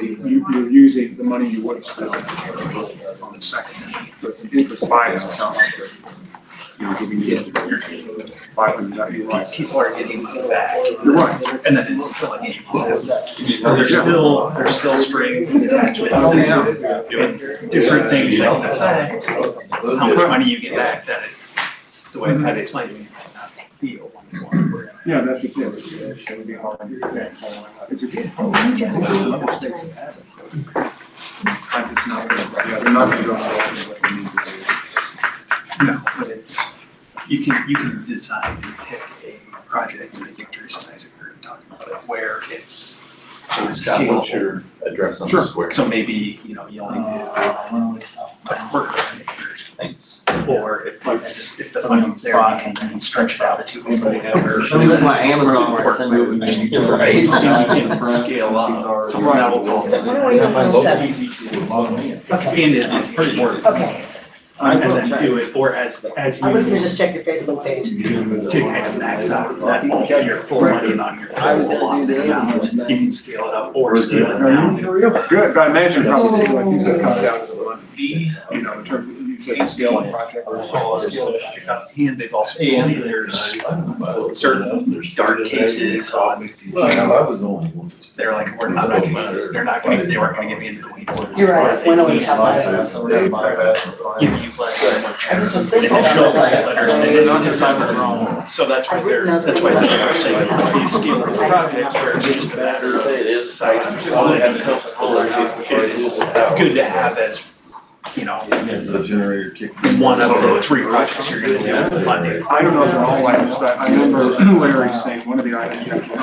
You're using the money you would have spent on the second. So it's an interest bias, it's not like you're giving you 500, you're right. People are getting it back. You're right. And then it's still like, there's still springs and attachments and different things that can affect how much money you get back that the way I've explained to me might not feel. Yeah, that's just it. It's going to be hard to understand. It's a good. No, but it's, you can design and pick a project, and I think Teresa and Isaac are talking about it, where it's Scalable. Address on the square. So maybe, you only do a quarter of an acre. Thanks. Or if the funding's there, you can then stretch it out to whatever. Show me my Amazon where I send you. You can scale up. So that will go. And it's pretty work. Okay. And then do it, or as I was gonna you just check your Facebook page. to kind of max out that, your full money on your total amount, you can scale it up or scale it down. Good, but I imagine probably like you said, comes down to the money. In terms of, you said scale a project. And they've also, there's certain dark cases on, they're like, they weren't gonna give me into the weeds. You're right, when always have that stuff, so we're Give you like. I just was thinking about Initial that. letters, and then not to sign it wrong. So that's why they're saying these scale projects where it's just a matter of It is size and quality and help it roll out. It is good to have as, The generator kick. one of the 3 projects you're gonna do with the funding. I don't know if they're all items, but I remember Larry saying one of the items you have to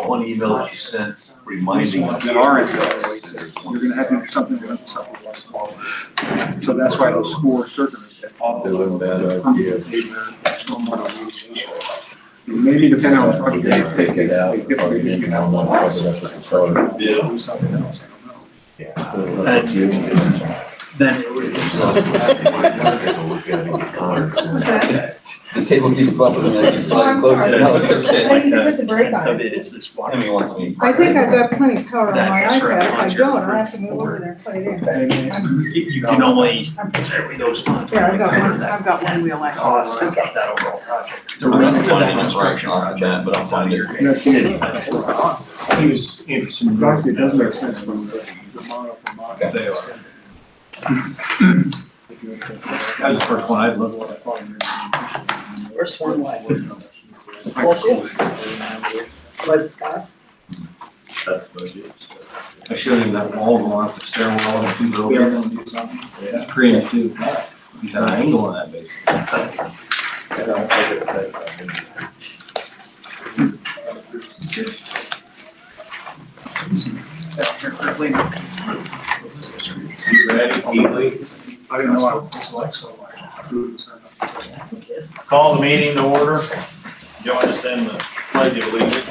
One email that you sent reminding us. that are in there, you're gonna have to do something with something. So that's why those 4 circulars get all That wasn't a bad idea. Maybe depending on the project. They pick it out, or you didn't have one, probably that's what it's called. Do something else, I don't know. Then The table keeps bumping, I keep sliding closer, now it's I okay. need to put the brake of on. it is this water. Timmy wants me. I think I've got plenty of power on That my extra iPad. If I launcher don't, I'll have to move over there and plug it in. You can only carry those funds. Yeah, I've got one wheel actually. Cost of that overall project. I'm not finding instruction on that, but I'm finding it. City. He was interested in. Actually, it does make sense from the model for model. They are. That was the first one I'd love to. First one was Scott's. That's budget. I showed him that wall going up the stairwell and 2 buildings. Yeah. Creating 2. He's got an angle on that base. I didn't know I was like so like. Call the meeting to order. Join us in the pledge of allegiance.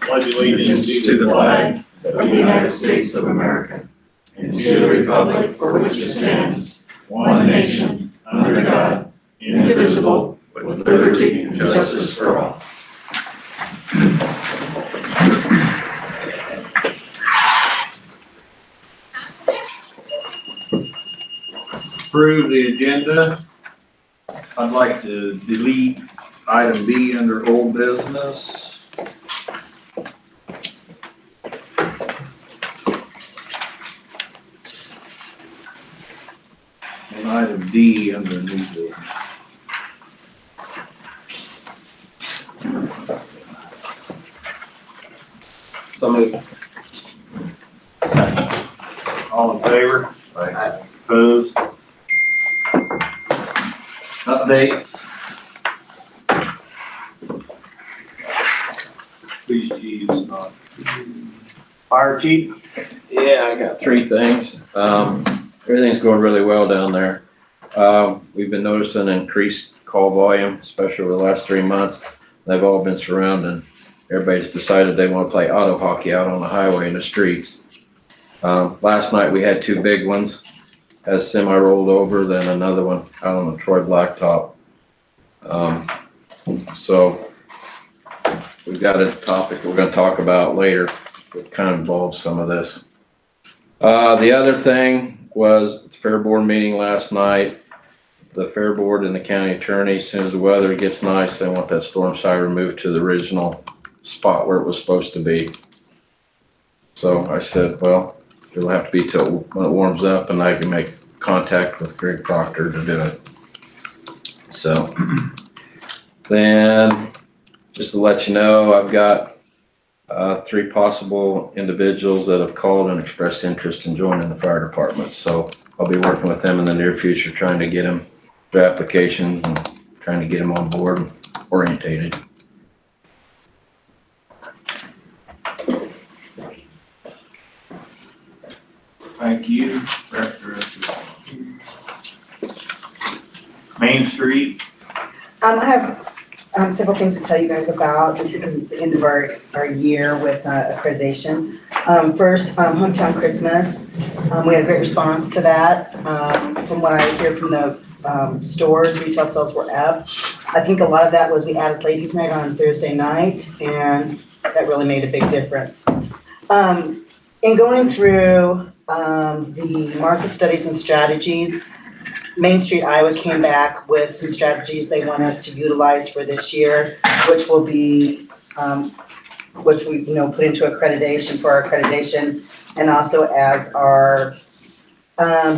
Pledge allegiance to the flag of the United States of America and to the republic for which it stands, one nation, under God, indivisible, with liberty and justice for all. Approve the agenda. I'd like to delete item B under old business. And item D under new business. So moved. All in favor? Aye. Opposed? Updates. Police chief's not. Fire chief? Yeah, I got 3 things. Everything's going really well down there. We've been noticing increased call volume, especially over the last 3 months. They've all been surrounding. Everybody's decided they want to play auto hockey out on the highway in the streets. Last night we had 2 big ones. has semi rolled over, then another one out on the Troy Blacktop. So we've got a topic we're gonna talk about later that kind of involves some of this. The other thing was the Fair Board meeting last night. The Fair Board and the county attorney, as soon as the weather gets nice, they want that storm siren moved to the original spot where it was supposed to be. So I said, well, it'll have to be till when it warms up and I can make contact with Greg Proctor to do it. So then, just to let you know, I've got 3 possible individuals that have called and expressed interest in joining the fire department. So I'll be working with them in the near future, trying to get them their applications and trying to get them on board and orientated. Thank you, Director. Main Street, I have several things to tell you guys about, just because it's the end of our year with accreditation. First, Hometown Christmas, we had a great response to that. From what I hear from the stores, retail sales were up. I think a lot of that was we added ladies' night on Thursday night, and that really made a big difference. In going through the market studies and strategies, Main Street Iowa came back with some strategies they want us to utilize for this year, which will be, which we, put into accreditation for our accreditation, and also as our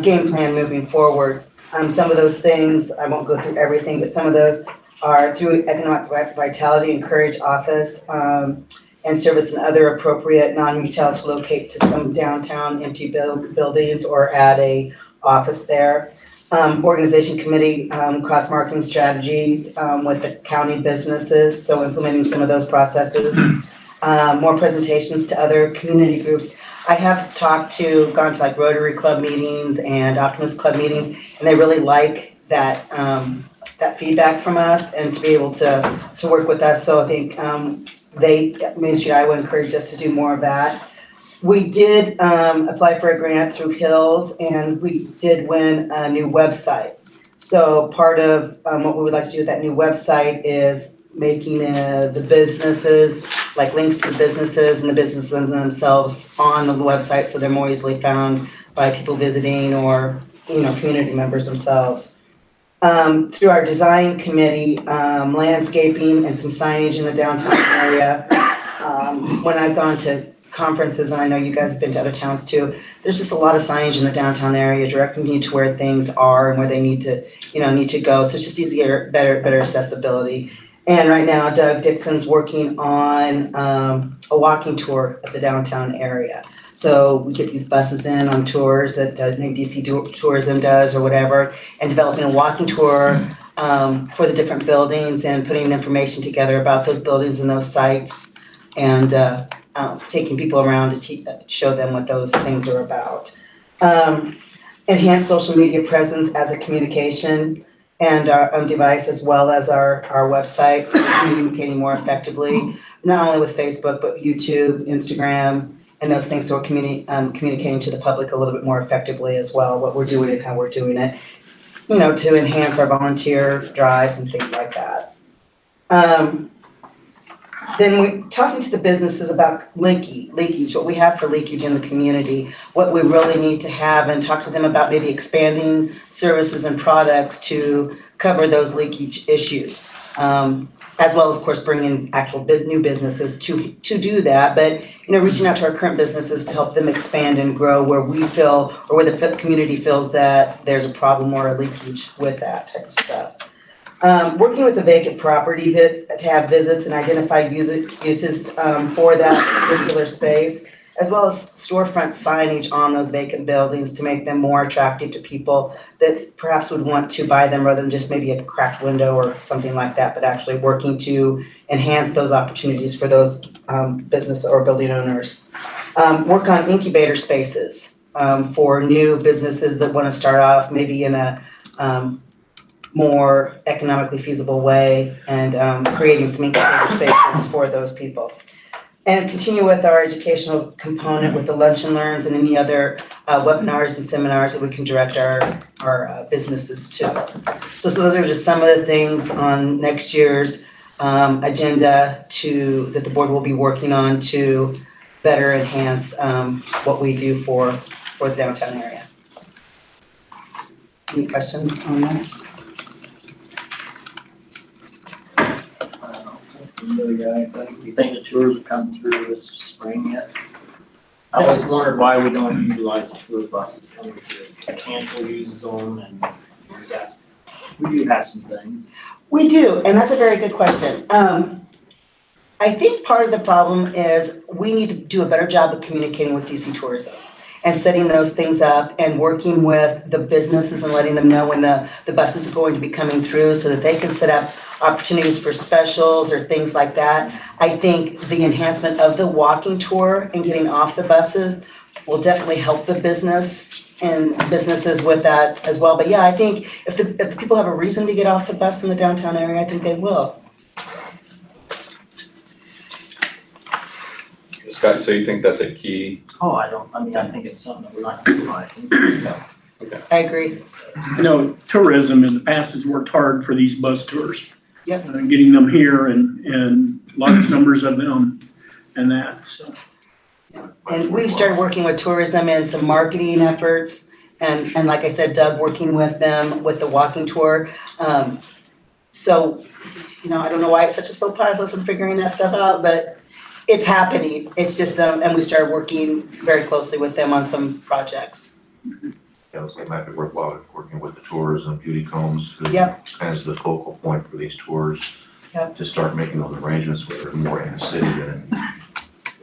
game plan moving forward. Some of those things, I won't go through everything, but some of those are through Economic Vitality, encourage office and service and other appropriate non-retail to locate to some downtown empty buildings or add a office there. Organization committee, cross-marketing strategies with the county businesses, so implementing some of those processes. More presentations to other community groups. I have gone to like Rotary Club meetings and Optimist Club meetings, and they really like that that feedback from us and to be able to work with us. So I think Main Street Iowa encouraged us to do more of that. We did apply for a grant through Hills, and we did win a new website. So part of what we would like to do with that new website is making the businesses, like links to the businesses and the businesses themselves on the website, so they're more easily found by people visiting or community members themselves. Through our design committee, landscaping and some signage in the downtown area. When I've gone to conferences, and I know you guys have been to other towns too, there's just a lot of signage in the downtown area directing you to where things are and where they need to go. So it's just easier, better accessibility. And right now, Doug Dixon's working on a walking tour of the downtown area. So we get these buses in on tours that maybe DC Tourism does or whatever, and developing a walking tour for the different buildings and putting information together about those buildings and those sites, and taking people around to show them what those things are about. Enhance social media presence as a communication and our device, as well as our website, so we're communicating more effectively, not only with Facebook, but YouTube, Instagram, and those things. So we're communicating to the public a little bit more effectively as well, what we're doing and how we're doing it, to enhance our volunteer drives and things like that. Then we're talking to the businesses about leakage, what we have for leakage in the community, what we really need to have, and talk to them about maybe expanding services and products to cover those leakage issues. As well as, of course, bringing actual new businesses to do that, but reaching out to our current businesses to help them expand and grow where we feel, or where the community feels that there's a problem or a leakage with that type of stuff. Working with the vacant property to have visits and identify uses for that particular space, as well as storefront signage on those vacant buildings to make them more attractive to people that perhaps would want to buy them rather than just maybe a cracked window or something like that, but actually working to enhance those opportunities for those business or building owners. Work on incubator spaces for new businesses that want to start off maybe in a more economically feasible way, and creating some incubator spaces for those people. And continue with our educational component with the lunch and learns and any other webinars and seminars that we can direct our businesses to. So those are just some of the things on next year's agenda that the board will be working on to better enhance what we do for the downtown area. Any questions on that? Really got anything? Do you think the tours will come through this spring yet? I always wondered why we don't utilize the tour buses coming through. Canfield uses them and we do have some things. We do, and that's a very good question. I think part of the problem is we need to do a better job of communicating with DC Tourism and setting those things up and working with the businesses and letting them know when the buses are going to be coming through so that they can set up opportunities for specials or things like that. I think the enhancement of the walking tour and getting off the buses will definitely help the business and businesses with that as well. But yeah, I think if the people have a reason to get off the bus in the downtown area, I think they will. Scott, so you think that's a key? Oh, I think it's something that we're not utilizing. I agree. I know tourism in the past has worked hard for these bus tours. Yep. Getting them here and large numbers of them and that, so. And we've started working with tourism and some marketing efforts. And like I said, Doug working with them with the walking tour. So, I don't know why it's such a slow process in figuring that stuff out, but it's happening. It's just, and we started working very closely with them on some projects. Yeah, so it might be worthwhile working with the tourism, Judy Combs, who Yep. kind of the focal point for these tours. Yep. To start making those arrangements where they're more in the city than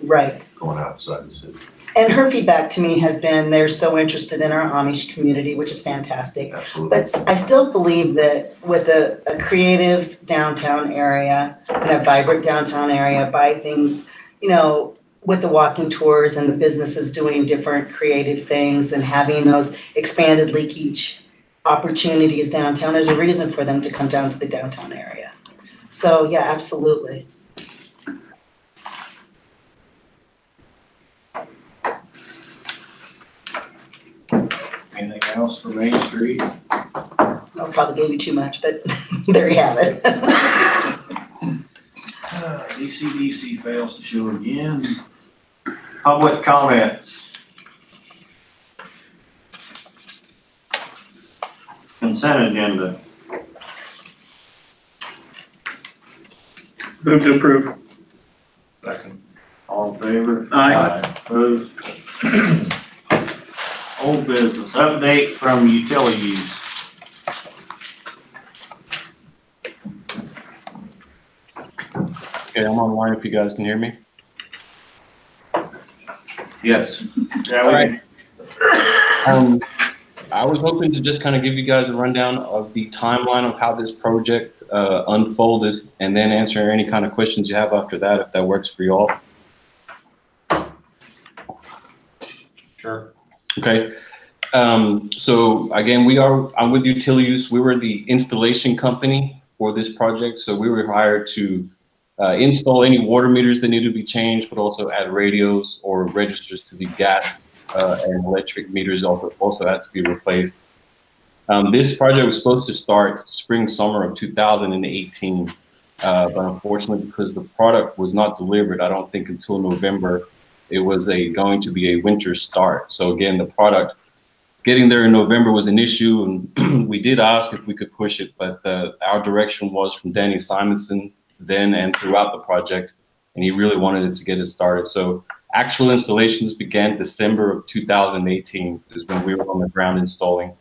Right. going outside the city. And her feedback to me has been they're so interested in our Amish community, which is fantastic. Absolutely. But I still believe that with a creative downtown area and a vibrant downtown area by things, with the walking tours and the businesses doing different creative things and having those expanded leakage opportunities downtown, there's a reason for them to come down to the downtown area. So yeah, absolutely. Anything else for Main Street? I probably gave you too much, but there you have it. DCDC fails to show again. Public comments. Consent agenda. Move to approve. Second. All in favor? Aye. Opposed? Old business, update from Utiliuse. Okay, I'm online if you guys can hear me. Yes. Yeah, All right. I was hoping to just kind of give you guys a rundown of the timeline of how this project unfolded and then answer any kind of questions you have after that, if that works for you all. Sure. Okay. So again, I'm with Utiliuse. We were the installation company for this project. So we were hired to install any water meters that need to be changed, but also add radios or registers to the gas and electric meters also had to be replaced. This project was supposed to start spring, summer of 2018. But unfortunately, because the product was not delivered, I don't think until November, it was going to be a winter start. So again, the product getting there in November was an issue, and we did ask if we could push it, but our direction was from Danny Simonson then and throughout the project, and he really wanted it to get it started. So actual installations began December of 2018 is when we were on the ground installing.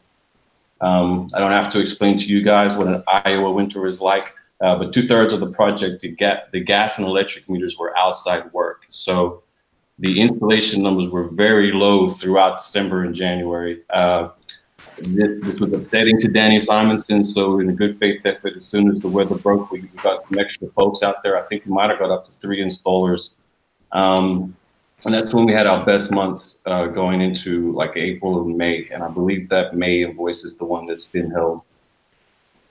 I don't have to explain to you guys what an Iowa winter is like, but 2/3 of the project, the gas and electric meters were outside work. So the installation numbers were very low throughout December and January. This was upsetting to Danny Simonson, so in a good faith effort, as soon as the weather broke, we got some extra folks out there. I think we might have got up to 3 installers. And that's when we had our best months going into like April and May, and I believe that May invoice is the one that's been held.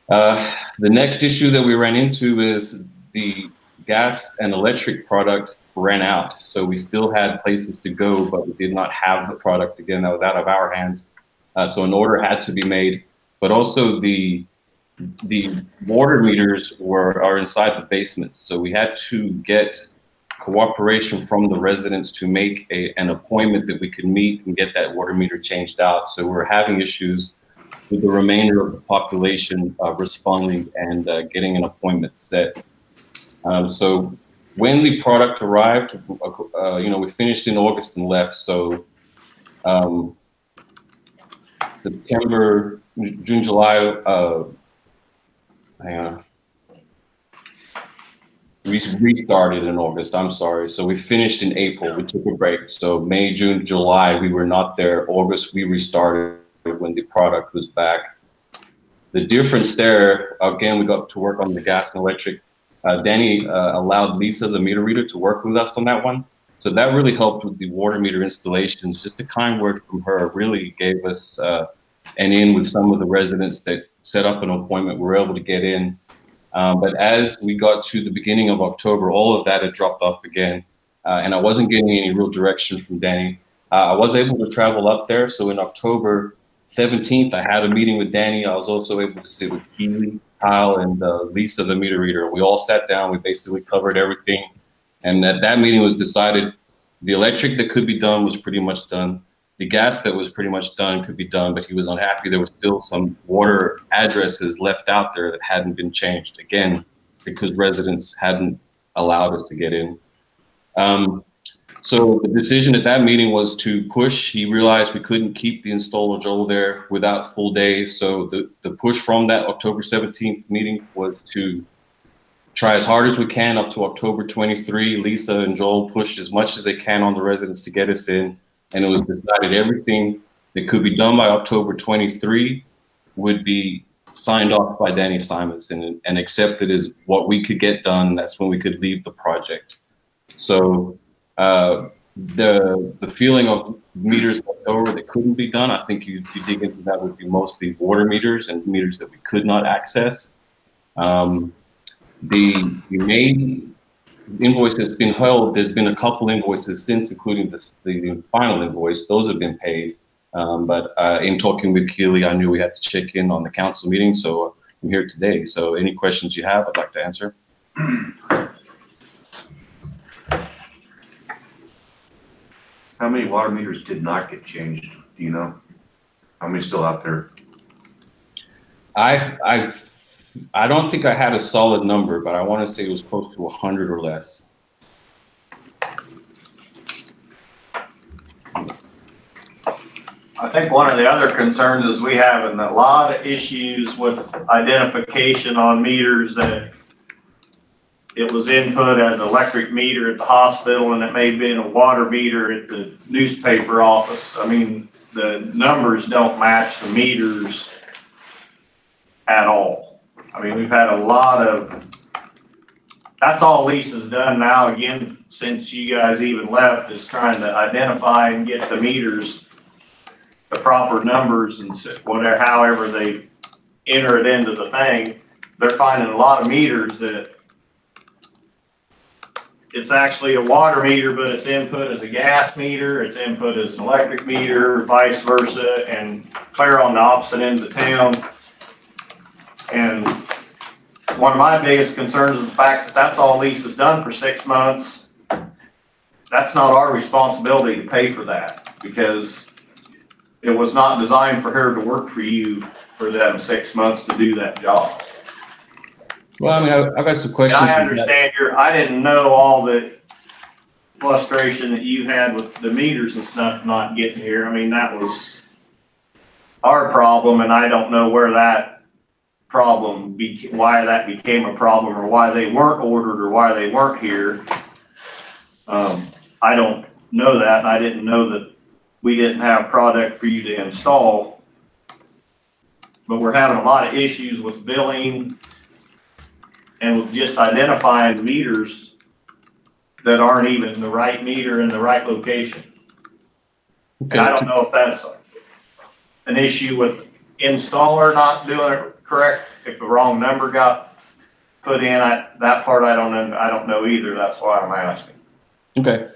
The next issue that we ran into is the gas and electric product ran out. So we still had places to go, but we did not have the product again. That was out of our hands. So an order had to be made, but also the water meters are inside the basement. So we had to get cooperation from the residents to make an appointment that we could meet and get that water meter changed out. So we're having issues with the remainder of the population responding and getting an appointment set. So when the product arrived, we finished in August and left. So September, June, July, we restarted in August, I'm sorry. So we finished in April, we took a break. So May, June, July, we were not there. August, we restarted when the product was back. The difference there, again, we got to work on the gas and electric. Danny allowed Lisa, the meter reader, to work with us on that one. So that really helped with the water meter installations. Just a kind word from her really gave us an in with some of the residents that set up an appointment. We were able to get in. But as we got to the beginning of October, all of that had dropped off again. And I wasn't getting any real direction from Danny. I was able to travel up there. So in October 17th, I had a meeting with Danny. I was also able to sit with Keely, Kyle, and Lisa, the meter reader. We all sat down. We basically covered everything. And at that meeting was decided the electric that could be done was pretty much done. The gas that was pretty much done could be done, but he was unhappy. There were still some water addresses left out there that hadn't been changed, again, because residents hadn't allowed us to get in. So the decision at that meeting was to push. He realized we couldn't keep the installer Joel there without full days. So the push from that October 17th meeting was to try as hard as we can up to October 23. Lisa and Joel pushed as much as they can on the residents to get us in. And it was decided everything that could be done by October 23 would be signed off by Danny Simonson and accepted as what we could get done. That's when we could leave the project. So the feeling of meters left over that couldn't be done, I think you dig into that would be mostly water meters and meters that we could not access. The main invoice has been held. There's been a couple invoices since, including the final invoice. Those have been paid. But in talking with Keely, I knew we had to check in on the council meeting, so I'm here today. So any questions you have, I'd like to answer. How many water meters did not get changed? Do you know? How many still out there? I don't think I had a solid number, but I want to say it was close to 100 or less. I think one of the other concerns is we have a lot of issues with identification on meters that it was input as an electric meter at the hospital and it may have been a water meter at the newspaper office. I mean, the numbers don't match the meters at all. I mean, we've had a lot of, that's all Lisa's done now, again, since you guys even left, is trying to identify and get the meters, the proper numbers and whatever, however they enter it into the thing. They're finding a lot of meters that it's actually a water meter, but it's input as a gas meter, it's input as an electric meter, vice versa, and clear on the opposite end of the town. And one of my biggest concerns is the fact that that's all Lisa's done for 6 months. That's not our responsibility to pay for that, because it was not designed for her to work for you for them 6 months to do that job. Well, I mean, I've got some questions. I understand I didn't know all the frustration that you had with the meters and stuff not getting here. I mean, that was our problem, and I don't know where that problem, why that became a problem, or why they weren't ordered, or why they weren't here. I don't know that, and I didn't know that we didn't have product for you to install. But we're having a lot of issues with billing and with just identifying meters that aren't even the right meter in the right location. Okay. And I don't know if that's an issue with installer not doing it correct, if the wrong number got put in. That part I don't know either. That's why I'm asking. Okay.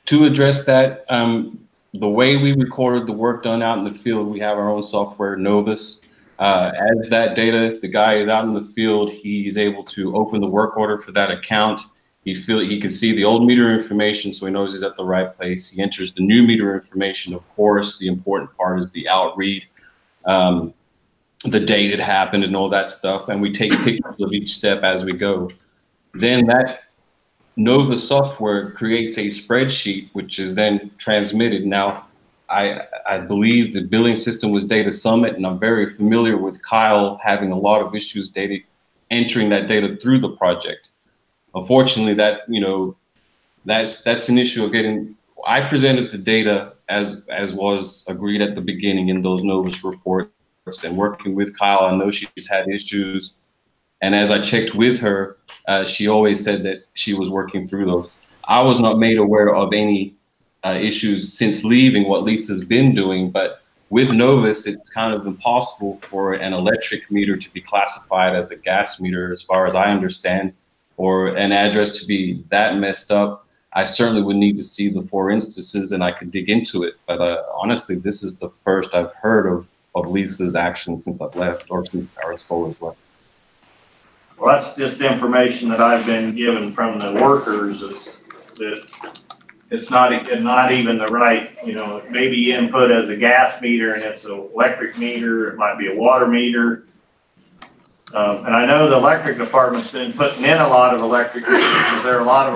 To address that, the way we recorded the work done out in the field, we have our own software, Novus. As that data, the guy is out in the field, he's able to open the work order for that account. He can see the old meter information, so he knows he's at the right place. He enters the new meter information. Of course, the important part is the outread, the date it happened and all that stuff. And we take pictures of each step as we go. Then that Nova software creates a spreadsheet, which is then transmitted. Now, I believe the billing system was Data Summit, and I'm very familiar with Kyle having a lot of issues entering that data through the project. Unfortunately, that's an issue of getting. I presented the data as was agreed at the beginning in those Novus reports, and working with Kyle, I know she's had issues. And as I checked with her, she always said that she was working through those. I was not made aware of any issues since leaving what Lisa's been doing, but with Novus, it's kind of impossible for an electric meter to be classified as a gas meter, as far as I understand, or an address to be that messed up. I certainly would need to see the 4 instances and I could dig into it. But honestly, this is the first I've heard of Lisa's action since I've left, or since Paris has left. Well, that's just information that I've been given from the workers, is that it's not even the right, maybe input as a gas meter and it's an electric meter, it might be a water meter. And I know the electric department's been putting in a lot of electric meters. Was there a lot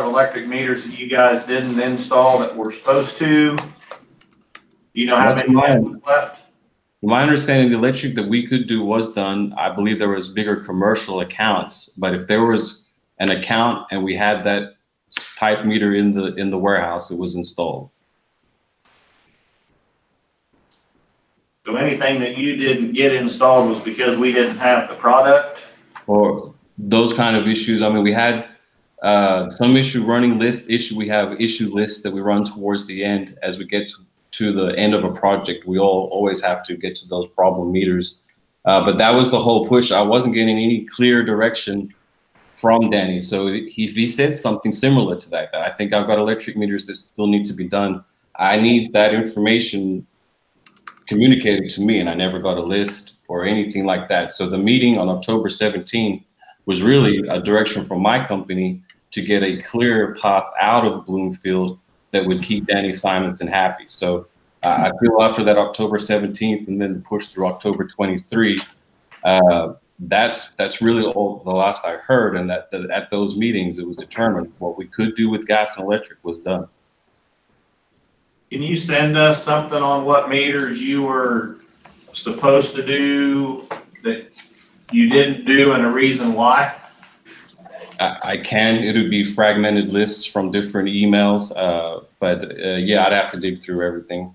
of electric meters that you guys didn't install that were supposed to? Do you know how many left? My understanding, the electric that we could do was done. I believe there was bigger commercial accounts, but if there was an account and we had that type meter in the warehouse, it was installed. So anything that you didn't get installed was because we didn't have the product? Or those kind of issues. I mean, we had some issue running list issue. We have issue lists that we run towards the end. As we get to the end of a project, we always have to get to those problem meters. But that was the whole push. I wasn't getting any clear direction from Danny. So he said something similar to that. I think I've got electric meters that still need to be done. I need that information communicated to me, and I never got a list or anything like that. So the meeting on October 17 was really a direction from my company to get a clear path out of Bloomfield that would keep Danny Simonson happy. So I feel after that October 17th and then the push through October 23, that's really all the last I heard, and that at those meetings it was determined what we could do with gas and electric was done. Can you send us something on what meters you were supposed to do that you didn't do and a reason why? I can. It would be fragmented lists from different emails, but yeah, I'd have to dig through everything.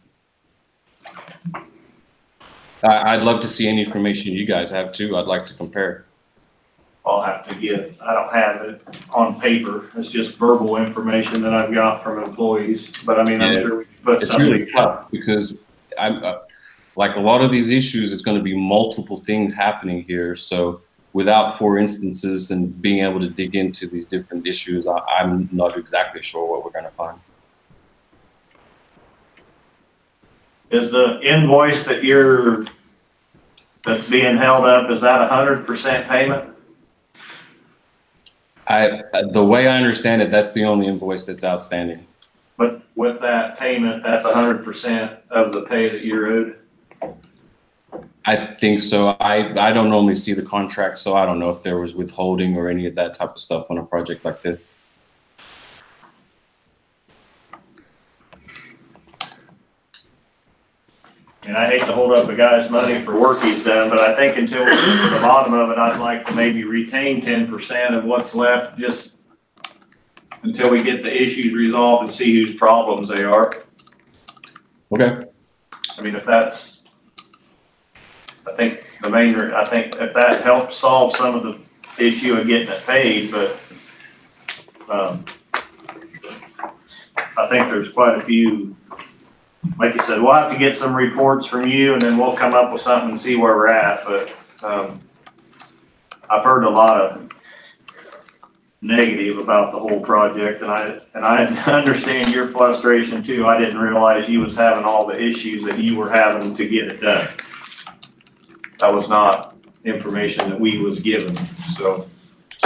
I'd love to see any information you guys have too. I'd like to compare. I'll have to get, I don't have it on paper. It's just verbal information that I've got from employees. But I mean, I'm sure we can put it's something. Really tough because I'm like a lot of these issues, it's going to be multiple things happening here. So without 4 instances and being able to dig into these different issues, I'm not exactly sure what we're going to find. Is the invoice that's being held up, is that 100% payment? The way I understand it, that's the only invoice that's outstanding. But with that payment, that's 100% of the pay that you're owed? I think so. I don't normally see the contract, so I don't know if there was withholding or any of that type of stuff on a project like this. And I hate to hold up a guy's money for work he's done, but I think until we get to the bottom of it, I'd like to maybe retain 10% of what's left, just until we get the issues resolved and see whose problems they are. Okay. I mean, if that's, I think if that helps solve some of the issue of getting it paid, but I think there's quite a few. Like you said, we'll have to get some reports from you and then we'll come up with something and see where we're at. But I've heard a lot of negative about the whole project, and I understand your frustration too. I didn't realize you was having all the issues that you were having to get it done. That was not information that we was given, so.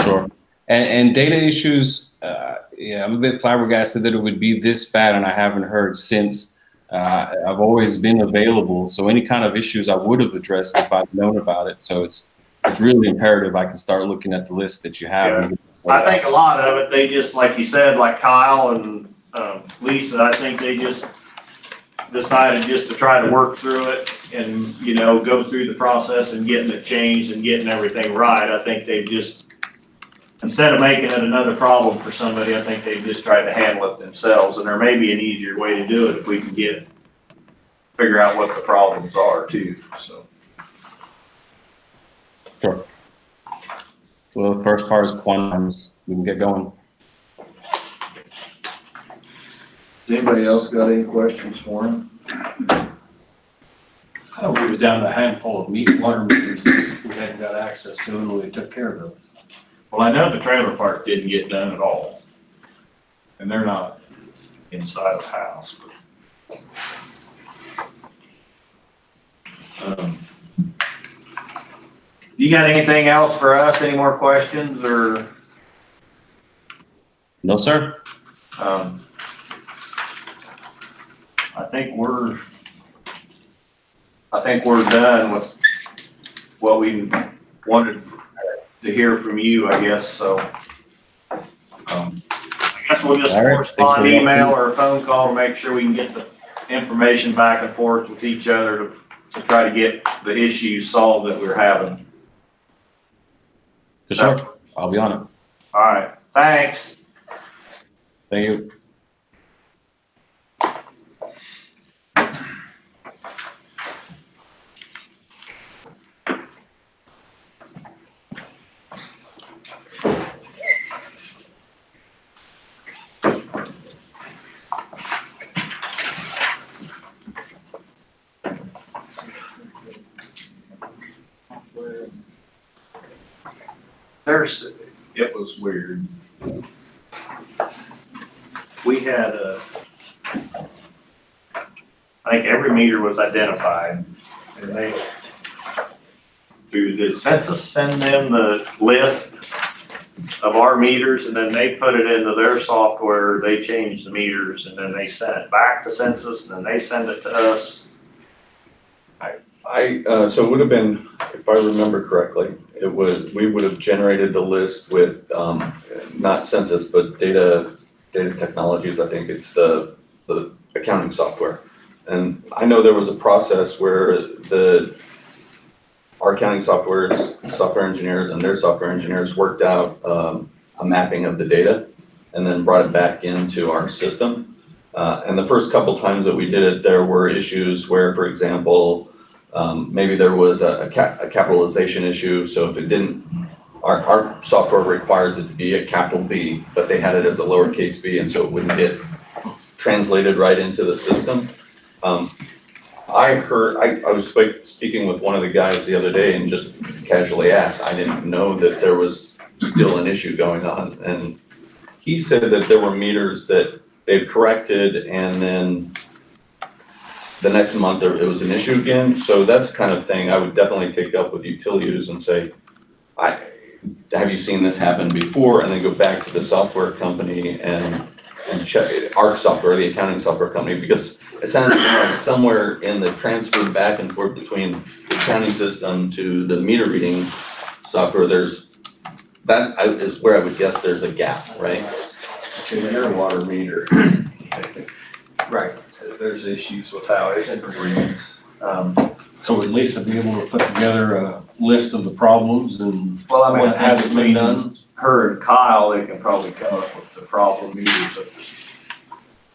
Sure. And data issues, yeah, I'm a bit flabbergasted that it would be this bad, and I haven't heard since. I've always been available, so any kind of issues I would have addressed if I'd known about it. So it's really imperative I can start looking at the list that you have. Yeah. I think a lot of it, they just, like you said, like Kyle and Lisa, I think they just decided just to try to work through it and, you know, go through the process and getting it changed and getting everything right. I think they've just, instead of making it another problem for somebody, I think they've just tried to handle it themselves. And there may be an easier way to do it if we can figure out what the problems are too, so. Sure. Well, the first part is quantities. We can get going. Has anybody else got any questions for him? We was down to a handful of water meters that we hadn't got access to, and we took care of those. Well, I know the trailer park didn't get done at all. And they're not inside of the house, but. You got anything else for us? Any more questions or? No, sir. I think we're done with what we wanted to hear from you, I guess, so. I guess we'll just correspond, email or a phone call to make sure we can get the information back and forth with each other to try to get the issues solved that we're having. For sure. I'll be on it. All right. Thanks. Thank you. It was weird. We had I think every meter was identified, and they, did census send them the list of our meters, and then they put it into their software, they changed the meters, and then they sent it back to census, and then they send it to us. So it would have been, if I remember correctly, we would have generated the list with, not census, but data technologies. I think it's the accounting software. And I know there was a process where our accounting software engineers and their software engineers worked out a mapping of the data and then brought it back into our system. And the first couple times that we did it, there were issues where, for example, maybe there was a capitalization issue. So if it didn't, our software requires it to be a capital B, but they had it as a lowercase b, and so it wouldn't get translated right into the system. I was speaking with one of the guys the other day and just casually asked. I didn't know that there was still an issue going on. And he said that there were meters that they've corrected, and then the next month it was an issue again. So that's the kind of thing I would definitely take up with Utiliuse and say, have you seen this happen before? And then go back to the software company and check our software, the accounting software company, because it sounds like somewhere in the transfer back and forth between the accounting system to the meter reading software, that is where I would guess there's a gap, right? Because your water meter. Right. There's issues with how it reads. So at least to be able to put together a list of the problems and Well, I mean, what hasn't been done. Her and Kyle, they can probably come up with the problem meters that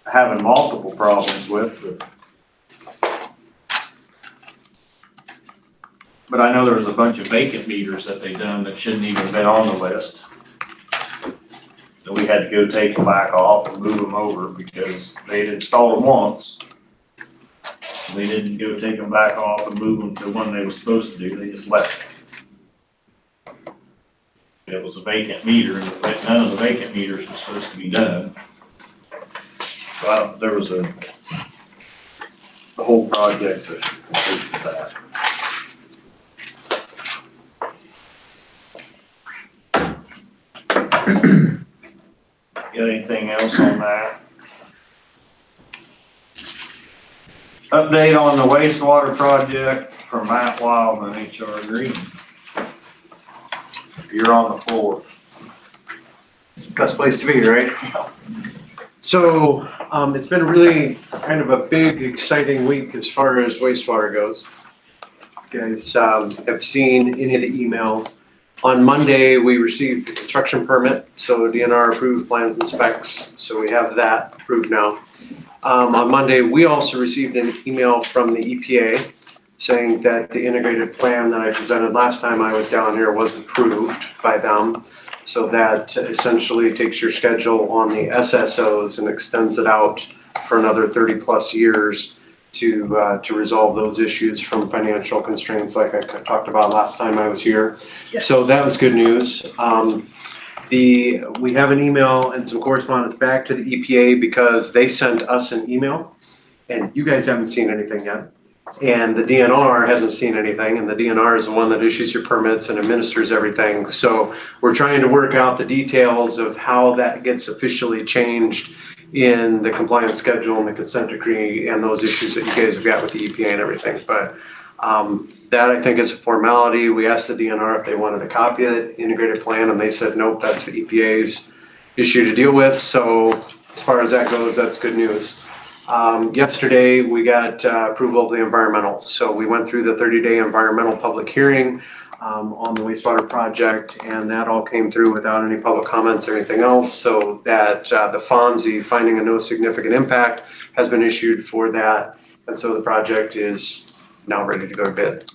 having multiple problems with. But I know there was a bunch of vacant meters that they done that shouldn't even have been on the list. So we had to go take them back off and move them over because they'd installed them once. So they didn't go take them back off and move them to when they were supposed to do. They just left them. it was a vacant meter, and none of the vacant meters were supposed to be done. So there was the whole project's a complete disaster. Got anything else on that? Update on the wastewater project from Matt Wildman, HR Green. You're on the floor. Best place to be, right? So, it's been really kind of a big, exciting week as far as wastewater goes. You guys, have seen any of the emails. On Monday, we received the construction permit, so DNR approved plans and specs, so we have that approved now. On Monday, we also received an email from the EPA saying that the integrated plan that I presented last time I was down here was approved by them. So that essentially takes your schedule on the SSOs and extends it out for another 30+ years to resolve those issues from financial constraints like I talked about last time I was here. Yes. So that was good news. We have an email and some correspondence back to the EPA because they sent us an email and you guys haven't seen anything yet. And the DNR hasn't seen anything, and the DNR is the one that issues your permits and administers everything. So we're trying to work out the details of how that gets officially changed in the compliance schedule and the consent decree and those issues that you guys have got with the EPA and everything. But that I think is a formality. We asked the DNR if they wanted a copy of the integrated plan, and they said, nope, that's the EPA's issue to deal with. So as far as that goes, that's good news. Yesterday, we got approval of the environmental. So we went through the 30-day environmental public hearing on the wastewater project, and that all came through without any public comments or anything else. So that the FONSI, finding a no significant impact, has been issued for that. And so the project is now ready to go to bid.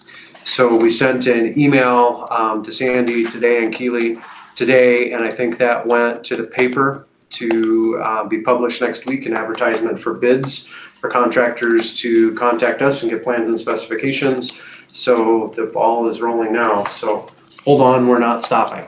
So we sent an email to Sandy today and Keely today, and I think that went to the paper to be published next week, an advertisement for bids for contractors to contact us and get plans and specifications. So the ball is rolling now. So hold on, we're not stopping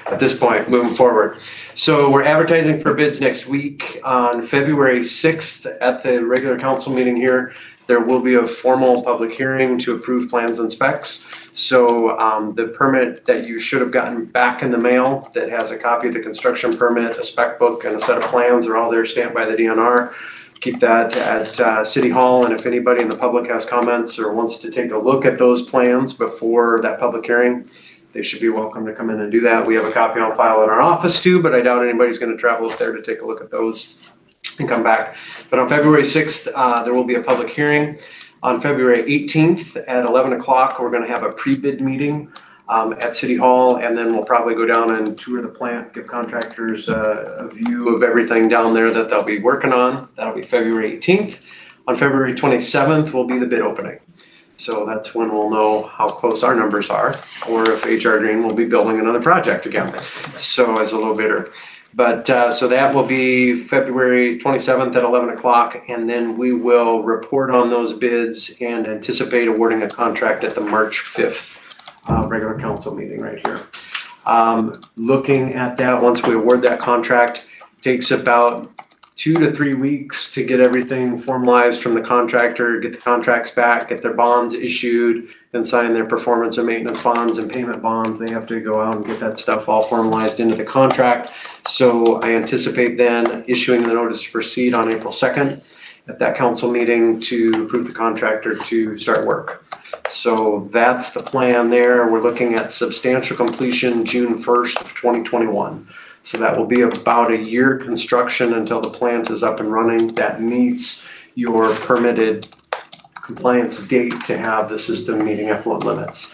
at this point, moving forward. So we're advertising for bids next week on February 6th at the regular council meeting here. There will be a formal public hearing to approve plans and specs. So the permit that you should have gotten back in the mail that has a copy of the construction permit, a spec book, and a set of plans are all there stamped by the DNR. Keep that at City Hall, and if anybody in the public has comments or wants to take a look at those plans before that public hearing, they should be welcome to come in and do that. We have a copy on file in our office too, but I doubt anybody's going to travel up there to take a look at those and come back. But on February 6th, there will be a public hearing. On February 18th at 11 o'clock, we're going to have a pre-bid meeting at City Hall, and then we'll probably go down and tour the plant, give contractors a view of everything down there that they'll be working on. That'll be February 18th. On February 27th will be the bid opening. So that's when we'll know how close our numbers are, or if HR Green will be building another project again. So as a low bidder. But so that will be February 27th at 11 o'clock, and then we will report on those bids and anticipate awarding a contract at the March 5th regular council meeting right here. Looking at that, once we award that contract, takes about 2 to 3 weeks to get everything formalized from the contractor, get the contracts back, get their bonds issued, and sign their performance and maintenance bonds and payment bonds. They have to go out and get that stuff all formalized into the contract. So I anticipate then issuing the notice to proceed on April 2nd at that council meeting to approve the contractor to start work. So that's the plan there. We're looking at substantial completion June 1st of 2021. So that will be about a year construction until the plant is up and running. That meets your permitted compliance date to have the system meeting effluent limits.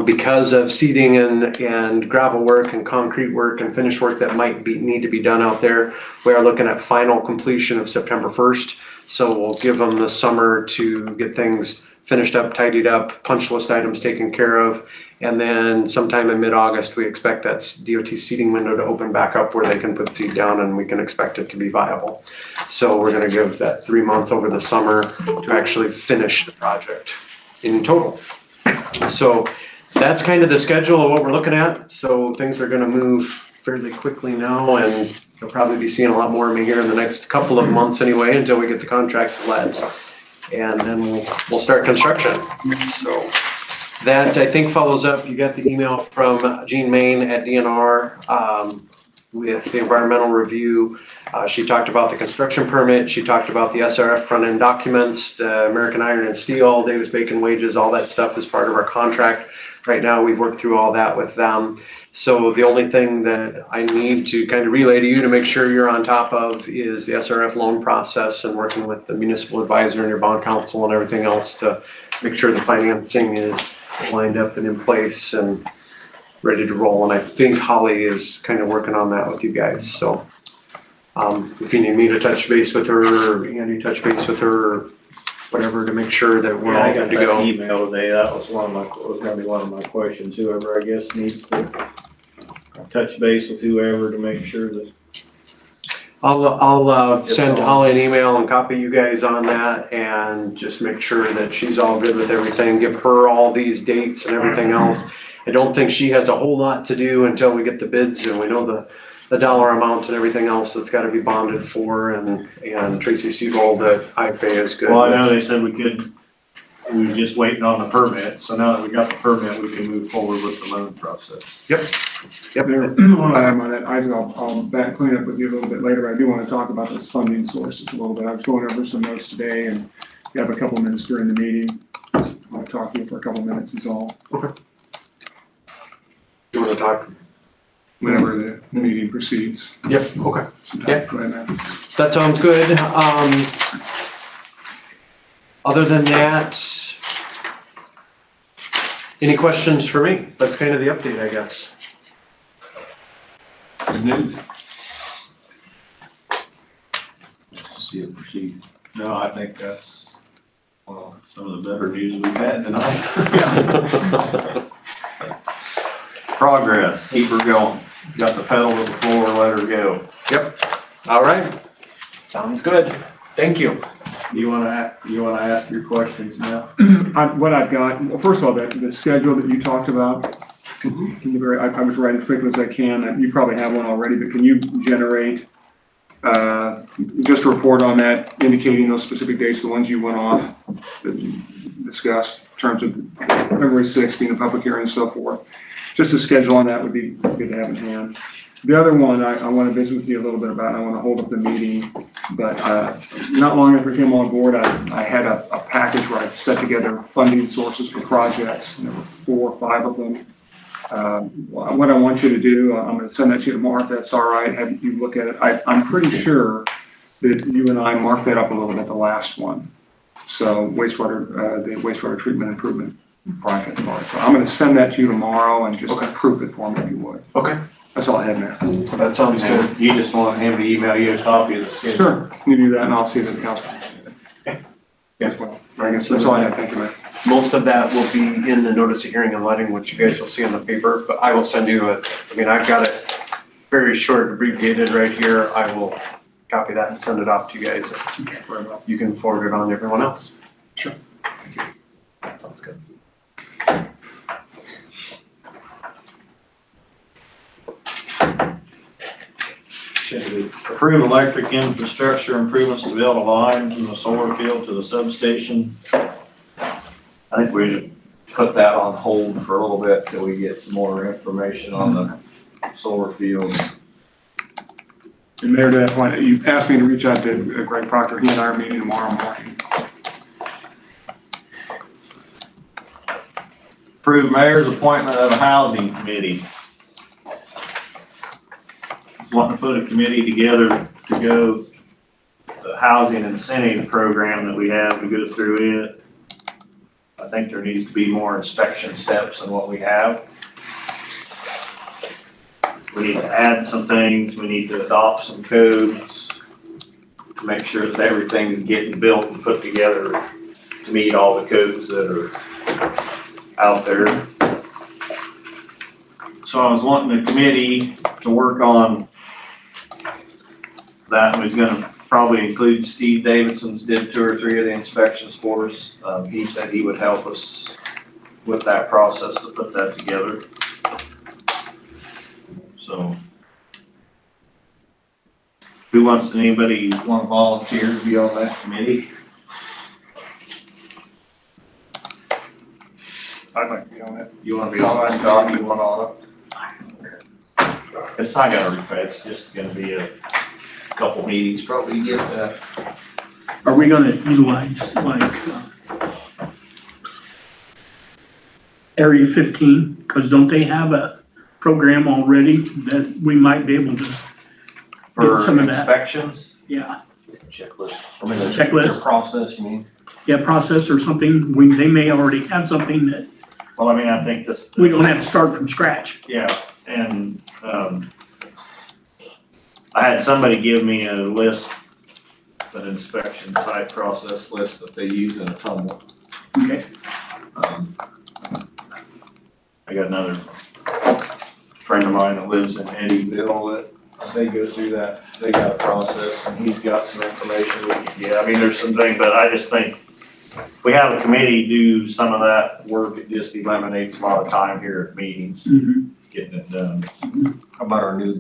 Because of seeding and gravel work and concrete work and finish work that might need to be done out there, we are looking at final completion of September 1st. So we'll give them the summer to get things finished up, tidied up, punch list items taken care of. And then sometime in mid-August, we expect that DOT seeding window to open back up where they can put seed down and we can expect it to be viable. So we're going to give that 3 months over the summer to actually finish the project in total. So that's kind of the schedule of what we're looking at. So things are gonna move fairly quickly now, and you'll probably be seeing a lot more of me here in the next couple of months anyway, until we get the contract lets. And then we'll start construction. So that, I think, follows up. You got the email from Jean Main at DNR with the environmental review. She talked about the construction permit. She talked about the SRF front-end documents, the American Iron and Steel, Davis Bacon wages, all that stuff is part of our contract. Right now, we've worked through all that with them. So the only thing that I need to kind of relay to you to make sure you're on top of is the SRF loan process and working with the municipal advisor and your bond counsel and everything else to make sure the financing is lined up and in place and ready to roll. And I think Holly is kind of working on that with you guys. So if you need me to touch base with her, or Andy touch base with her, or whatever, to make sure that we're all good to go. I got that email today. That was gonna be one of my questions. Whoever, I guess, needs to touch base with whoever to make sure that. I'll send Holly an email and copy you guys on that, and just make sure that she's all good with everything. Give her all these dates and everything else. I don't think she has a whole lot to do until we get the bids and we know the dollar amount and everything else that's gotta be bonded for, and Tracy Seagold at IFA is good. Well, I know they said we were just waiting on the permit, so now that we got the permit, we can move forward with the loan process. Yep. One item on that, I'll back clean up with you a little bit later. I do want to talk about those funding sources a little bit. I was going over some notes today, and you have a couple minutes during the meeting. I'll talk to you for a couple minutes is all. Okay. You wanna talk? Whenever the meeting proceeds. Yep, okay. Yeah. Go ahead, man. That sounds good. Other than that, any questions for me? That's kind of the update, I guess. Good news. See it proceed. No, I think that's, well, some of the better news we've had tonight. Progress, keep her going. Got the pedal to the floor, let her go. Yep. All right. Sounds good. Thank you. You wanna ask your questions now? What I've got, well, first of all, the schedule that you talked about, I was writing as quickly as I can. You probably have one already, but can you generate just a report on that, indicating those specific dates, the ones you went off, discussed in terms of February 6th being a public hearing and so forth. Just a schedule on that would be good to have in hand. The other one I want to visit with you a little bit about, I want to hold up the meeting, but not long after I came on board, I had a package where I set together funding sources for projects, and there were 4 or 5 of them. What I want you to do, I'm going to send that to you tomorrow if that's all right, have you look at it. I'm pretty sure that you and I marked that up a little bit, the last one. So the wastewater treatment improvement project. So I'm going to send that to you tomorrow and just proof it for me if you would. Okay. That's all I had, man. That sounds good. You just want him to email you a copy of the schedule? Sure, you do that and I'll see that the council. As well. I guess that's all I have. Thank you, man. Most of that will be in the notice of hearing and letting, which you guys will see on the paper, but I will send you I've got it very short, abbreviated right here. I will copy that and send it off to you guys. Okay, very well. You can forward it on to everyone else. Sure. Thank you. That sounds good. Approve electric infrastructure improvements to build a line from the solar field to the substation. I think we should put that on hold for a little bit till we get some more information on the solar field. And Mayor, to that point, you asked me to reach out to Greg Proctor. He and I are meeting tomorrow morning. Approve mayor's appointment of a housing committee. Wanting to put a committee together to go the housing incentive program that we have to go through it. I think there needs to be more inspection steps than what we have. We need to add some things. We need to adopt some codes to make sure that everything's getting built and put together to meet all the codes that are out there. So I was wanting the committee to work on that. Was going to probably include Steve Davidson's did 2 or 3 of the inspections for us. He said he would help us with that process to put that together. So. Anybody want to volunteer to be on that committee? I'd like to be on it. You want to be on that, Scott? You want on it? It's not gonna, it's just gonna be a couple meetings, probably to get that. Are we gonna utilize like Area 15? Because don't they have a program already that we might be able to For get some of that? inspections? Yeah, Checklist. Checklist. Their process, you mean? yeah, process or something. They may already have something that Well, I mean, I think this. we don't have to start from scratch. Yeah, and, I had somebody give me a list, an inspection type process list that they use in a tumble. Okay. I got another friend of mine that lives in Eddyville that they go through that, they got a process and he's got some information we can get. I mean, there's some things, but I just think if we have a committee do some of that work, it just eliminates a lot of time here at meetings, getting it done. How about our new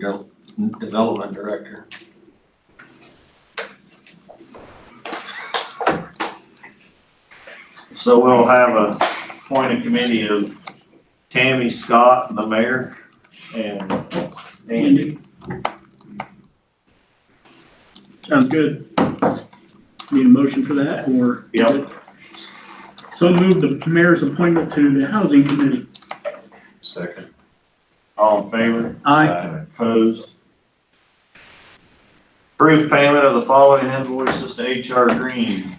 development director? So we'll have a appointed committee of Tammy, Scott, and the mayor, and Andy. Sounds good. Need a motion for that or? Yep. So move the mayor's appointment to the housing committee. Second. All in favor? Aye. Opposed? Approve payment of the following invoices to HR Green.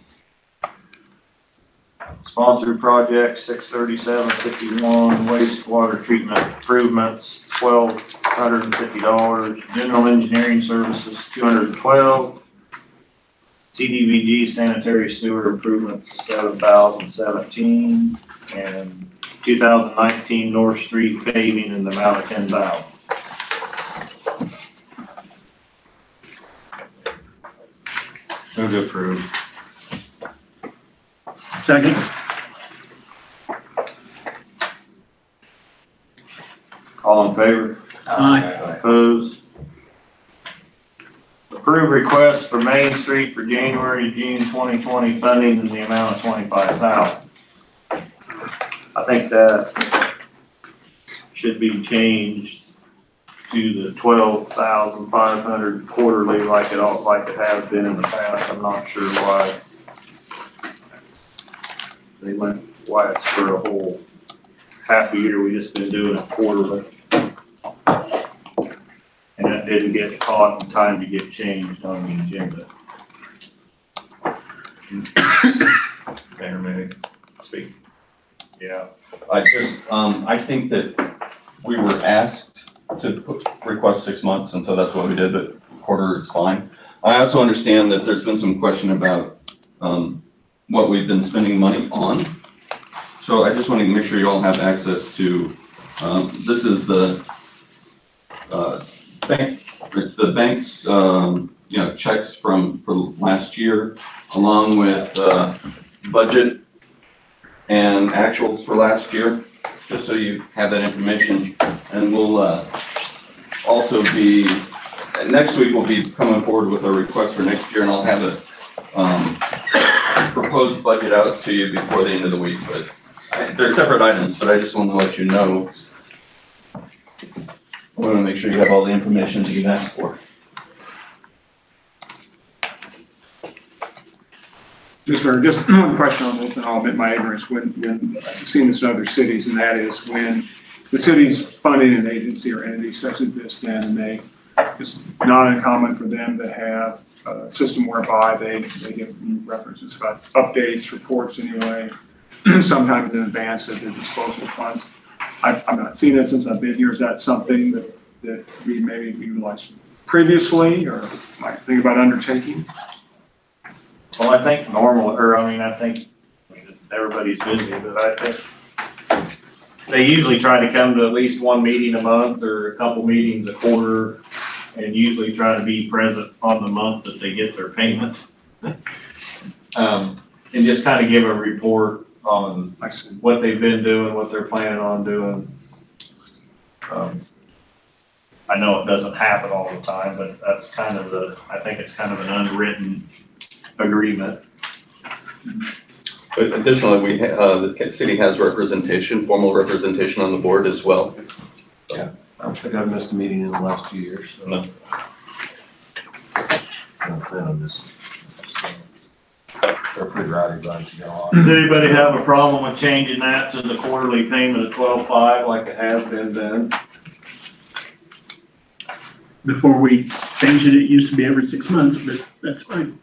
Sponsored project 637.51, wastewater treatment improvements $1,250, general engineering services $212, CDBG sanitary sewer improvements $7,017, and 2019 North Street paving in the amount of $10,000. Move to approve. Second. All in favor? Aye. Opposed? Approve request for Main Street for January to June 2020 funding in the amount of $25,000. I think that should be changed to the $12,500 quarterly like it has been in the past. I'm not sure why they went, why it's for a whole half a year. We just been doing it quarterly. And that didn't get caught in time to get changed on the agenda. Mayor, may I speak? Yeah. I think that we were asked to request 6 months, and so that's what we did, but quarter is fine. I also understand that there's been some question about, what we've been spending money on. So I just want to make sure you all have access to, this is the, bank, it's the bank's, checks for last year, along with, budget and actuals for last year, just so you have that information. And we'll, also be, next week we'll be coming forward with a request for next year, and I'll have a, proposed budget out to you before the end of the week, but they're separate items, but I just want to let you know. I want to make sure you have all the information that you've asked for. Just one question on this, and I'll admit my ignorance, when I've seen this in other cities, and that is when the city's funding an agency or entity such as this, then it's not uncommon for them to have a system whereby they give references about updates, reports anyway, sometimes in advance of the disposal funds. I've not seen it since I've been here. Is that something that we maybe utilized previously, or might think about undertaking? Well, I think everybody's busy, but I think they usually try to come to at least one meeting a month or a couple meetings a quarter, and usually try to be present on the month that they get their payment. And just kind of give a report on what they've been doing, what they're planning on doing. I know it doesn't happen all the time, but that's kind of I think it's kind of an unwritten agreement. But additionally, the city has representation, formal representation on the board as well. I don't think I've missed a meeting in the last 2 years, so. No. I don't plan on this. They're a pretty rowdy bunch, you got a lot. Does anybody have a problem with changing that to the quarterly payment of 12.5 like it has been done? Before we changed it, it used to be every 6 months, but that's fine.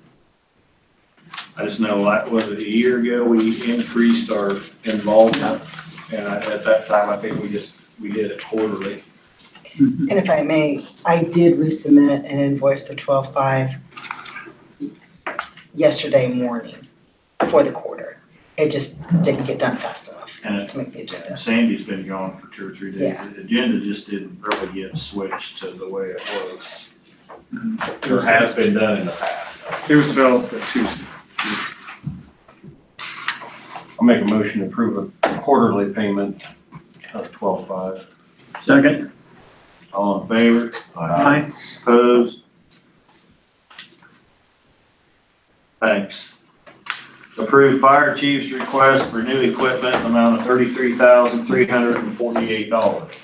I just know, like, was it a year ago, we increased our involvement, and at that time, I think we did it quarterly. And if I may, I did resubmit an invoice for 12.5 yesterday morning for the quarter. It just didn't get done fast enough to make the agenda. Sandy's been gone for 2 or 3 days. Yeah. The agenda just didn't really get switched to the way it was, or has been done in the past. It was developed at Tuesday. I'll make a motion to approve a quarterly payment of 12.5. Second. All in favor? Aye. Opposed? Thanks. Approved fire chief's request for new equipment, amount of $33,348.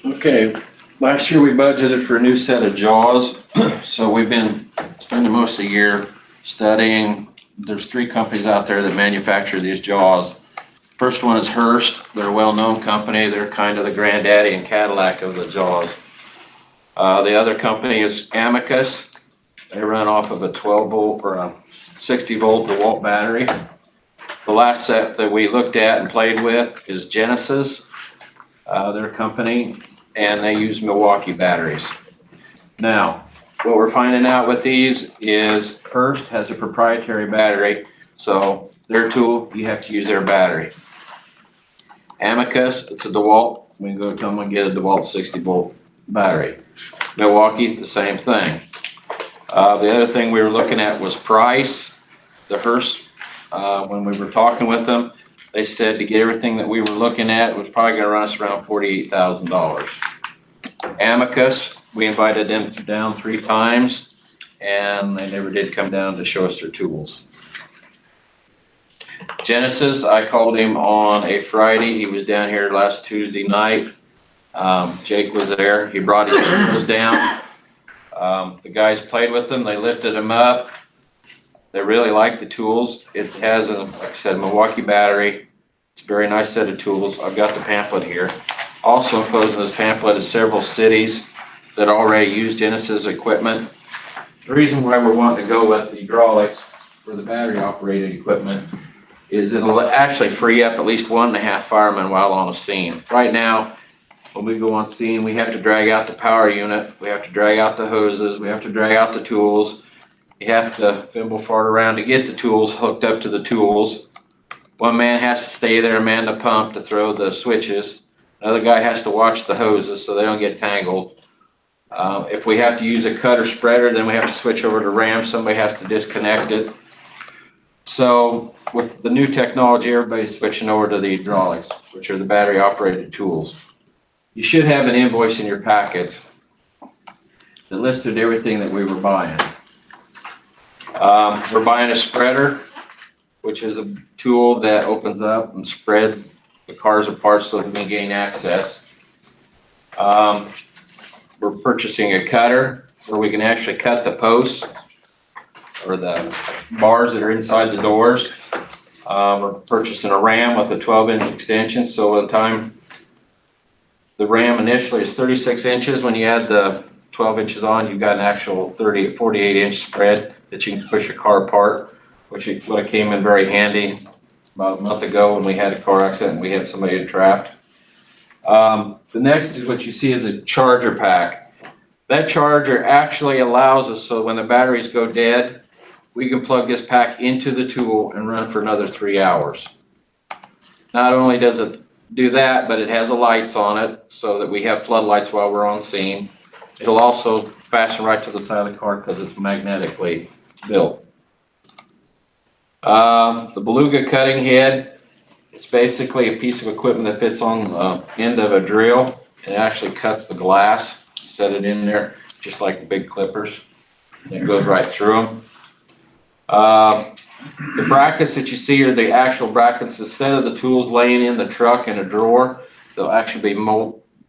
Okay, last year we budgeted for a new set of jaws, so we've been spending most of the year studying. There's 3 companies out there that manufacture these jaws. First one is Hearst. They're a well-known company. They're kind of the granddaddy and Cadillac of the jaws. The other company is Amicus. They run off of a 12 volt or a 60 volt DeWalt battery. The last set that we looked at and played with is Genesis, their company, and they use Milwaukee batteries. Now, what we're finding out with these is Hearst has a proprietary battery, so their tool, you have to use their battery. Amicus, it's a DeWalt. We can go to them and get a DeWalt 60 volt battery. Milwaukee, the same thing. The other thing we were looking at was price. The Hearst, when we were talking with them, they said to get everything that we were looking at, it was probably gonna run us around $48,000. Amicus, we invited them down 3 times, and they never did come down to show us their tools. Genesis, I called him on a Friday. He was down here last Tuesday night. Jake was there. He brought his tools down. The guys played with them. They lifted them up. They really like the tools. It has, like I said, Milwaukee battery. It's a very nice set of tools. I've got the pamphlet here. Also enclosed in this pamphlet is several cities that already use Genesis equipment. The reason why we're wanting to go with the hydraulics for the battery operated equipment is it'll actually free up at least 1.5 firemen while on a scene. Right now, when we go on scene, we have to drag out the power unit, we have to drag out the hoses, we have to drag out the tools. You have to fimble fart around to get the tools hooked up to the tools. One man has to stay there and man the pump to throw the switches. Another guy has to watch the hoses so they don't get tangled. If we have to use a cutter spreader, then we have to switch over to RAM. Somebody has to disconnect it. So with the new technology, everybody's switching over to the hydraulics, which are the battery operated tools. You should have an invoice in your packets that listed everything that we were buying. We're buying a spreader, which is a tool that opens up and spreads the cars apart so that we can gain access. We're purchasing a cutter where we can actually cut the posts or the bars that are inside the doors. We're purchasing a RAM with a 12-inch extension, so by the time the RAM initially is 36 inches, when you add the 12 inches on, you've got an actual 48-inch spread that you can push a car apart, which would have came in very handy about a month ago when we had a car accident and we had somebody trapped. The next is what you see is a charger pack. That charger actually allows us, so when the batteries go dead, we can plug this pack into the tool and run for another 3 hours. Not only does it do that, but it has the lights on it so that we have floodlights while we're on scene. It'll also fasten right to the side of the car because it's magnetically built. The Beluga cutting head, It's basically a piece of equipment that fits on the end of a drill and it actually cuts the glass. You set it in there, just like the big clippers. And it goes right through them. The brackets that you see are the actual brackets. Instead of the tools laying in the truck in a drawer, they'll actually be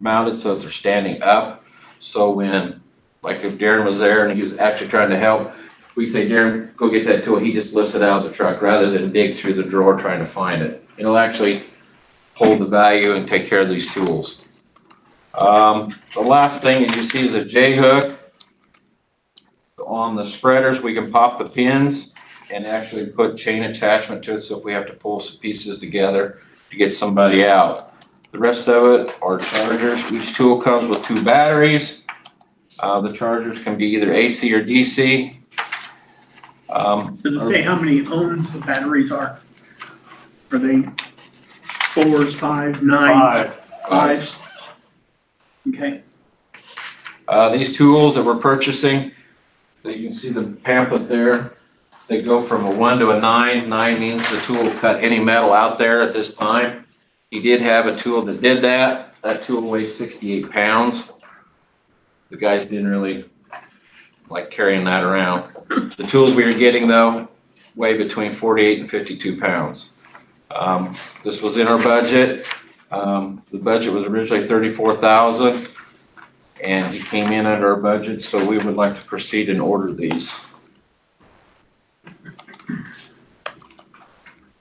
mounted so that they're standing up. So when, like if Darren was there and he was actually trying to help, we say, Darren, go get that tool. He just lifts it out of the truck rather than dig through the drawer trying to find it. It'll actually hold the value and take care of these tools. The last thing that you see is a J-hook. On the spreaders, we can pop the pins and actually put chain attachment to it, so if we have to pull some pieces together to get somebody out. The rest of it are chargers. Each tool comes with 2 batteries. The chargers can be either AC or DC. Does it say how many ohms the batteries are? Are they 4s, 5s, 9s? 5s? Okay. These tools that we're purchasing, you can see the pamphlet there. They go from a 1 to a 9. 9 means the tool will cut any metal out there at this time. He did have a tool that did that. That tool weighs 68 pounds. The guys didn't really like carrying that around. The tools we were getting though weigh between 48 and 52 pounds. This was in our budget. The budget was originally $34,000 and it came in under our budget, so we would like to proceed and order these.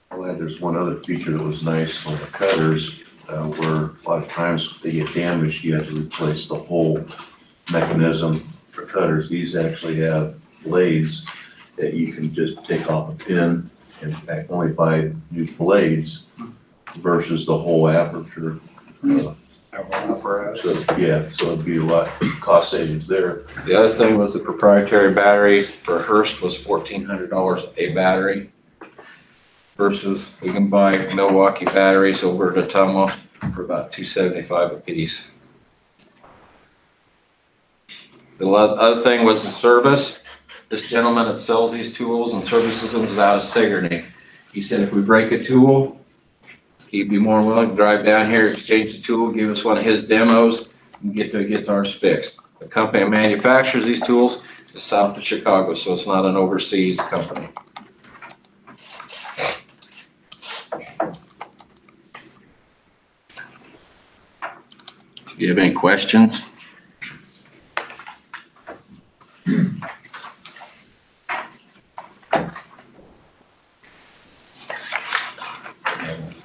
I'll add, there's one other feature that was nice on the cutters, where a lot of times they get damaged, you have to replace the whole mechanism for cutters. These actually have blades that you can just take off a pin and in fact only buy new blades versus the whole aperture. So yeah, so it'd be a lot cost savings there. The other thing was the proprietary battery for Hearst was $1,400 a battery versus we can buy Milwaukee batteries over at Ottumwa for about $275 a piece. The other thing was the service. This gentleman that sells these tools and services them is out of Sigourney. He said if we break a tool, he'd be more willing to drive down here, exchange the tool, give us one of his demos, and get ours fixed. The company that manufactures these tools is south of Chicago, so it's not an overseas company. Do you have any questions?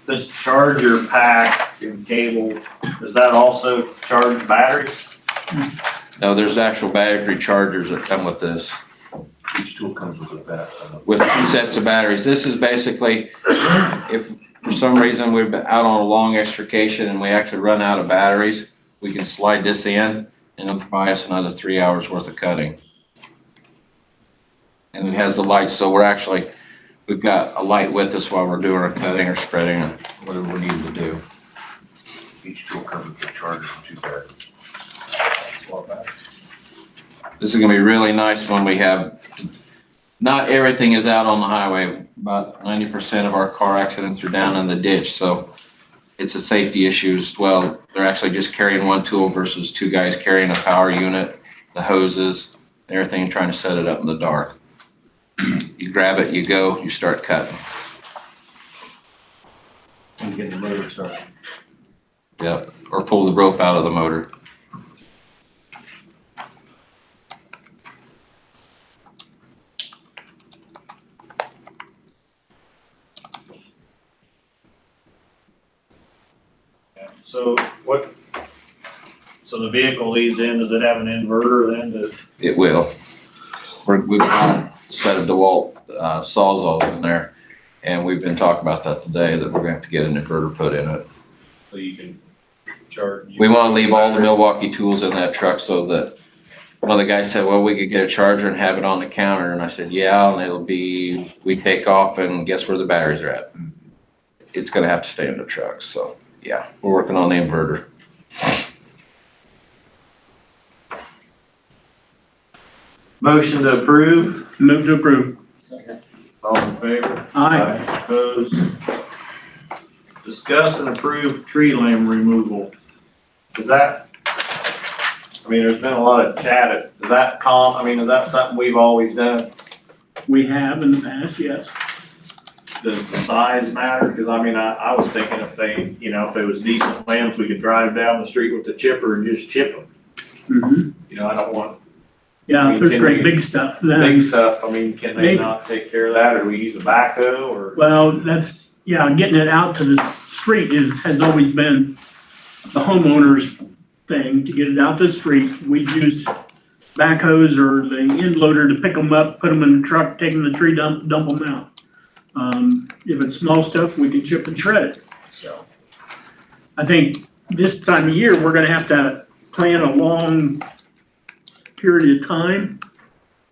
This charger pack and cable, does that also charge batteries? No, there's actual battery chargers that come with this. Each tool comes with a bat. With 2 sets of batteries. This is basically, if for some reason we're out on a long extrication and we actually run out of batteries, we can slide this in and it'll buy us another 3 hours worth of cutting. And it has the lights, so we've got a light with us while we're doing our cutting or spreading or whatever we need to do. Each tool comes with a charger and 2 batteries. This is gonna be really nice when we have, not everything is out on the highway. About 90% of our car accidents are down in the ditch, so it's a safety issue as well. They're actually just carrying 1 tool versus 2 guys carrying a power unit, the hoses, everything, and trying to set it up in the dark. You grab it, you go, you start cutting. And get the motor started. Yep, or pull the rope out of the motor. So the vehicle leads in, does it have an inverter then to? It will. We've got a set of DeWalt Sawzalls in there, and we've been talking about that today, that we're gonna have to get an inverter put in it. So you can charge. We wanna leave all the Milwaukee tools in that truck so that, one of the guys said, well, we could get a charger and have it on the counter, and I said, yeah, and it'll be, we take off and guess where the batteries are at? It's gonna have to stay in the truck, so, yeah, we're working on the inverter. Motion to approve? Move to approve. Second. All in favor? Aye. Opposed? discuss and approve tree limb removal. Is that, I mean, there's been a lot of chat, is that is that something we've always done? We have in the past, yes. Does the size matter? Cause I mean, I was thinking if they, if it was decent limbs, we could drive down the street with the chipper and just chip them. Mm-hmm. I don't want. Yeah, if there's can great we- big stuff, then. Big stuff, can they Maybe. not take care of that, or do we use a backhoe, or? Well, that's, yeah, getting it out to the street has always been the homeowner's thing, to get it out to the street. We've used backhoes or the end loader to pick them up, put them in the truck, take them to the tree dump them out. If it's small stuff, we can chip and shred it, so. I think this time of year, we're gonna have to plan a long period of time,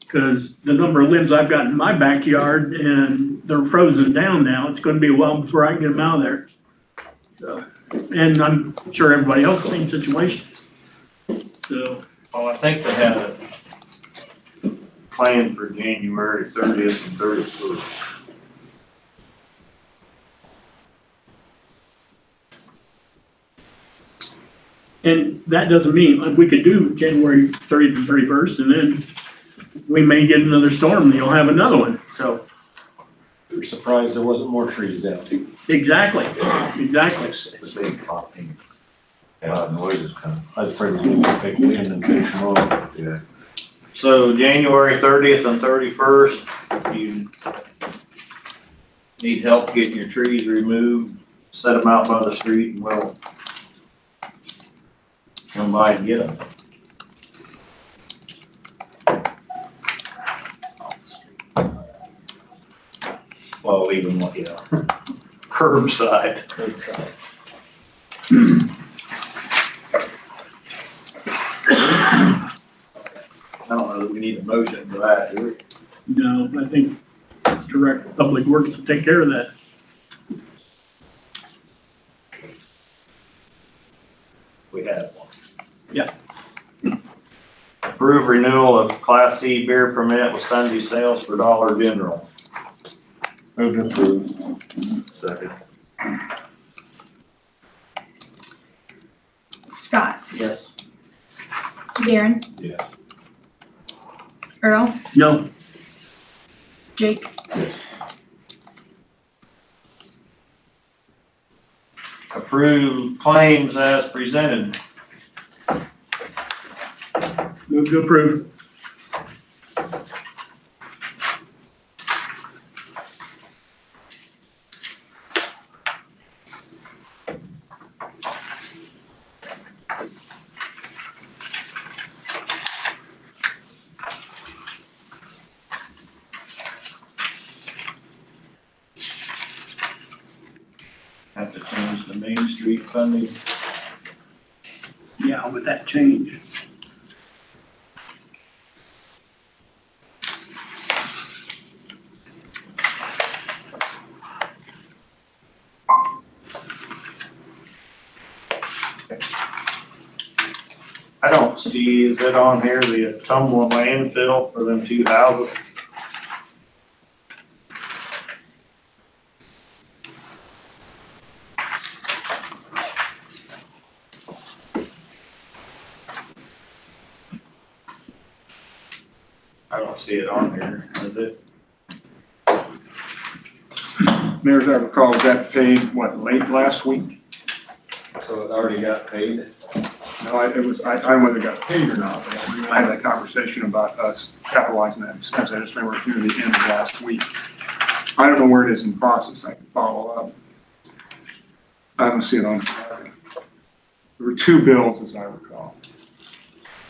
because the number of limbs I've got in my backyard and they're frozen down now, it's gonna be a while before I can get them out of there. So, and I'm sure everybody else, same situation. So, Well, I think they had a plan for January 30th and 31st. and that doesn't mean, like, we could do January 30th and 31st, and then we may get another storm and you'll have another one, so. We're surprised there wasn't more trees down too. Exactly. The big popping. Noises coming. I was afraid we were gonna take wind and finish them off. Yeah. So January 30th and 31st, if you need help getting your trees removed, set them out by the street and we'll come by and get them. Well, even, curbside. I don't know that we need a motion for that, do we? No, I think it's direct Public Works to take care of that. We have one. Yeah. Approve renewal of Class C beer permit with Sunday sales for Dollar General. Move to approve. Second. Scott, Yes. Darren, Yeah. Earl, No, Jake, Approve claims as presented. move to approve. Have to change the Main Street funding. Yeah, with that change. I don't see, is it on here, the Tumblr landfill for them two houses? I don't see it on here, is it? Mayor, as I recall, was that paid, late last week? So it already got paid? No, I don't know whether it got paid or not, but I had that conversation about us capitalizing that expense. I just remember it was near the end of last week. I don't know where it is in process. I can follow up. I don't see it on. There were two bills, as I recall.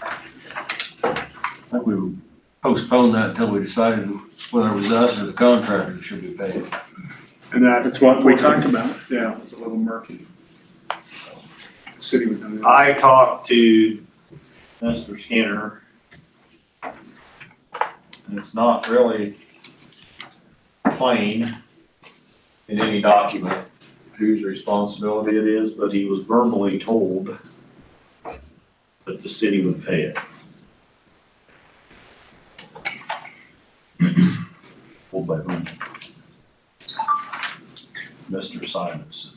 I think we postponed that until we decided whether it was us or the contractor that should be paid. And That's what we talked about. Yeah, it was a little murky. The city was in the. I talked to Mr. Skinner. And it's not really plain in any document whose responsibility it is, but he was verbally told that the city would pay it. Hold by whom? Mr. Simonson.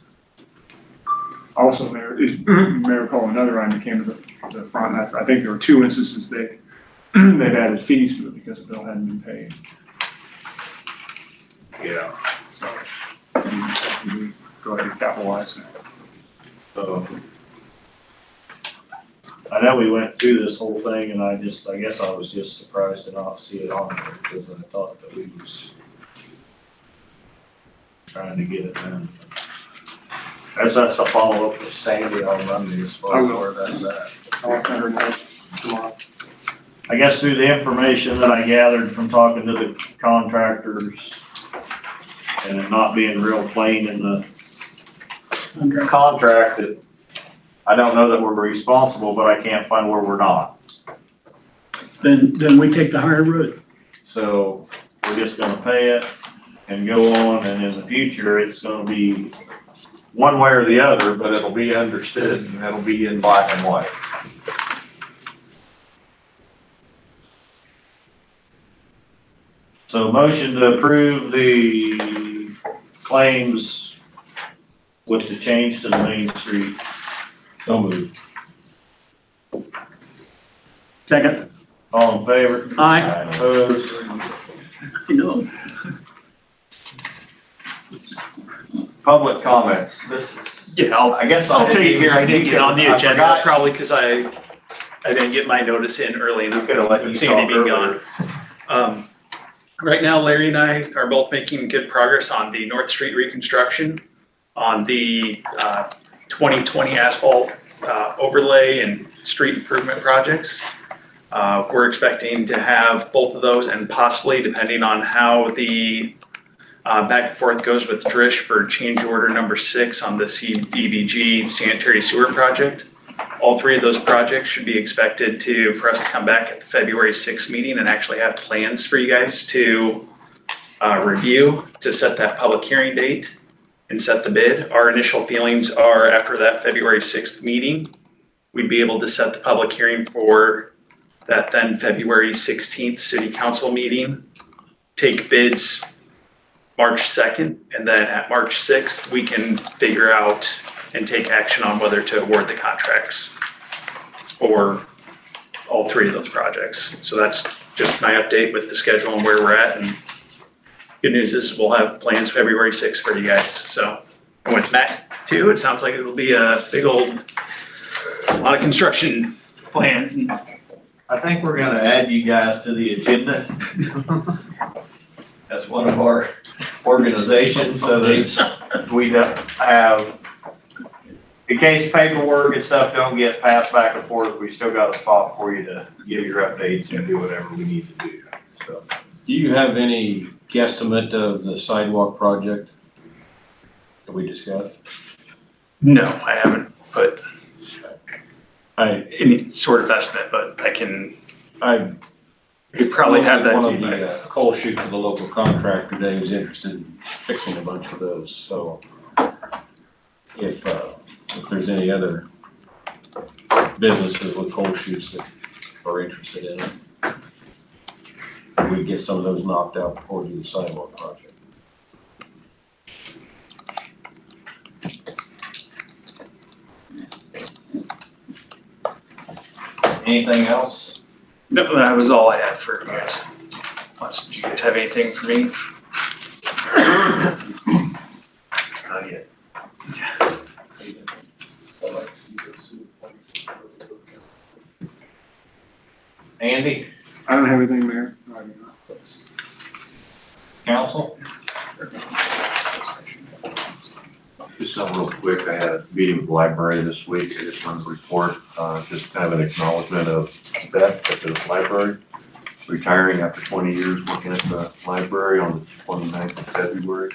Also, Mayor, you may recall another item that came to the front. I think there were 2 instances they've added fees to it because the bill hadn't been paid. Yeah. So, go ahead and capitalize that. So, I know we went through this whole thing and I guess I was just surprised to not see it on there because I thought that we was trying to get it done. That's a follow up with Sandy on Monday as far as where that's at. I'll send her a note tomorrow. I guess through the information that I gathered from talking to the contractors and it not being real plain in the contract, that I don't know that we're responsible, but I can't find where we're not. Then we take the higher road. So we're just gonna pay it and go on, and in the future, it's gonna be one way or the other, but it'll be understood and it'll be in black and white. So motion to approve the claims with the change to the Main Street. So moved. Second. All in favor? Aye. Opposed? No. Public comments. This is. Yeah, I guess I'll take it here. I didn't get on the agenda, probably because I didn't get my notice in early enough. Could have let you Sandy talk being earlier. gone. Right now, Larry and I are both making good progress on the North Street reconstruction, on the 2020 asphalt overlay and street improvement projects. We're expecting to have both of those, and possibly, depending on how the back and forth goes with Trish, for change order number 6 on the CDBG sanitary sewer project. All 3 of those projects should be expected for us to come back at the February 6th meeting and actually have plans for you guys to review, to set that public hearing date and set the bid. Our initial feelings are, after that February 6th meeting, we'd be able to set the public hearing for that then February 16th city council meeting, take bids March 2nd, and then at March 6th, we can figure out and take action on whether to award the contracts for all 3 of those projects. So that's just my update with the schedule and where we're at. And good news is we'll have plans February 6th for you guys. So I went to Matt too. It sounds like it'll be a big old, lot of construction plans. And I think we're gonna add you guys to the agenda as one of our organizations, so that we don't have, in case paperwork and stuff don't get passed back and forth, we still got a spot for you to give your updates and do whatever we need to do, so. Do you have any guesstimate of the sidewalk project that we discussed? no, I haven't put any sort of estimate, but I could probably have that. One of the coal chute to the local contractor today who's interested in fixing a bunch of those, so if there's any other businesses with coal chutes that are interested in it, we get some of those knocked out before we do the sidewalk project. Anything else? No, that was all I had for you guys. Unless you guys have anything for me? Not yet. Andy, I don't have anything, Mayor. council? Just something real quick, I had a meeting with the library this week, I just wanted to report, just kind of an acknowledgement of Beth at the library, retiring after 20 years working at the library on the 29th of February.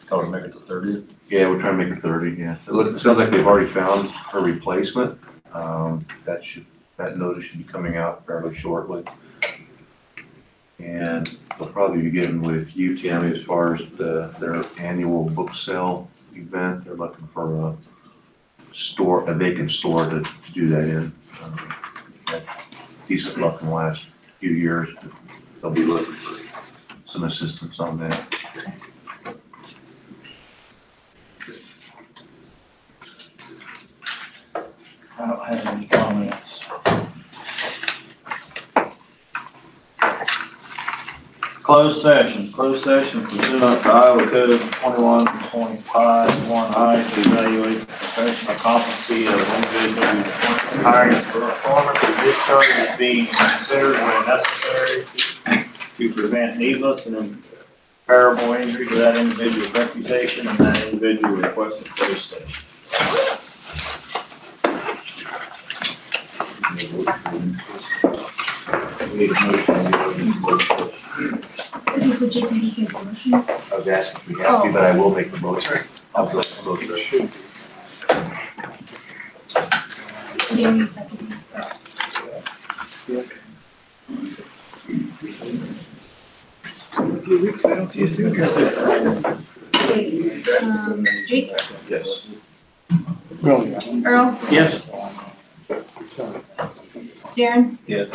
Tell her to make it the 30th? Yeah, we're trying to make it 30, yeah. It sounds like they've already found a replacement. That notice should be coming out fairly shortly. And they'll probably be getting with you, Tammy, as far as their annual book sale event. They're looking for a vacant store to do that in. Had decent luck in the last few years. They'll be looking for some assistance on that. I don't have any comments. Closed session pursuant to Iowa Code 21.51I to evaluate the professional competency of individuals hiring for performance or discharge is being considered where necessary to prevent needless and irreparable injury to that individual's reputation and that individual requested closed session. We need a motion to go into closed session. Would you make a motion? I was asking if we have to, but I will make the motion. I'll go to the Danny, second. A few weeks, I don't see you soon. Okay, Jake, Yes. Earl, Yes. Darren, Yes.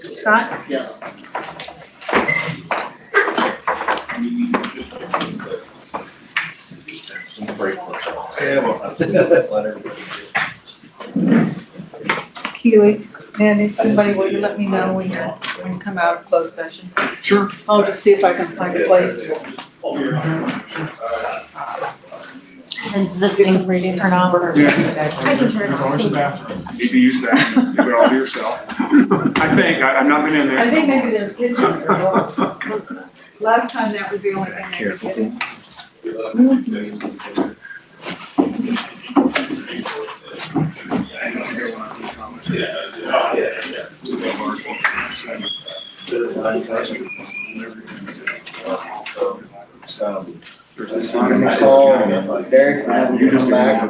Scott, Yes. Keely, and if somebody would you let me know when you come out of closed session. Sure. I'll just see if I can find a place. is this thing turn on? Yeah. I can turn it There's on, always a thank you. bathroom. You need to use that. Do it all to yourself. I think, I've not been in there. I think maybe there's kids in there. Last time that was the only thing I could get in. Derek, I have you come back.